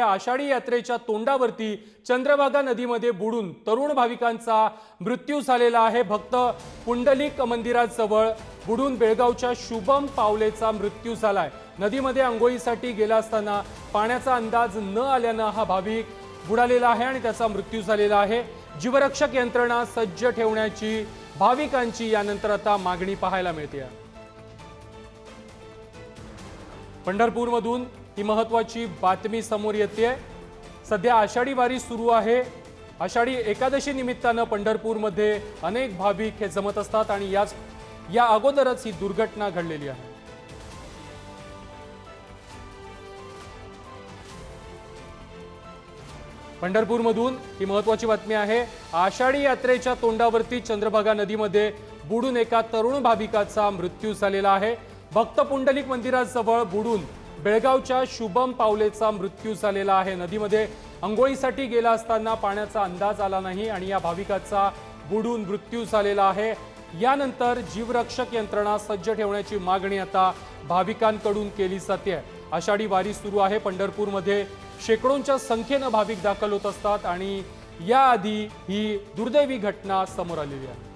आषाढी यात्रेच्या तोंडावरती चंद्रभागा नदीमध्ये बुडून तरुण भाविकांचा मृत्यू झालेला आहे। भक्त पुंडलिक मंदिराजवळ बुडून बेळगावच्या शुभम पावलेचा मृत्यू झालाय। नदीमध्ये अंघोळीसाठी गेला असताना पाण्याचा अंदाज न आल्याने हा भाविक बुडालेला आहे आणि त्याचा मृत्यू झालेला आहे। जीवरक्षक यंत्रणा सज्ज ठेवण्याची भाविकांची यानंतर आता मागणी पाहायला मिळते। पंढरपूरमधून ही महत्त्वाची बातमी समोर येते। सध्या आषाढी वारी सुरू आहे। आषाढी एकादशी निमित्ताने पंढरपूरमध्ये अनेक भाविक हे जमत असतात आणि या अगोदरच ही दुर्घटना घडलेली आहे। पंढरपूरमधून ही महत्त्वाची बातमी आहे। आषाढी यात्रेच्या तोंडावरती चंद्रभागा नदीमध्ये बुडून एका तरुण भाविकाचा मृत्यू झालेला आहे। भक्त पुंडलिक मंदिराजवळ बुडून बेळगावच्या शुभम पावलेचा मृत्यू झालेला आहे। नदीमध्ये अंघोळीसाठी गेला असताना पाण्याचा अंदाज आला नाही आणि या भाविकाचा बुडून मृत्यू झालेला आहे। यानंतर जीवरक्षक यंत्रणा सज्ज ठेवण्याची मागणी आता भाविकांकडून केली जाते। आषाढी वारी सुरू आहे। पंढरपूरमध्ये शेकडोंच्या संख्येने भाविक दाखल होत असतात आणि याआधी ही दुर्दैवी घटना समोर आलेली आहे।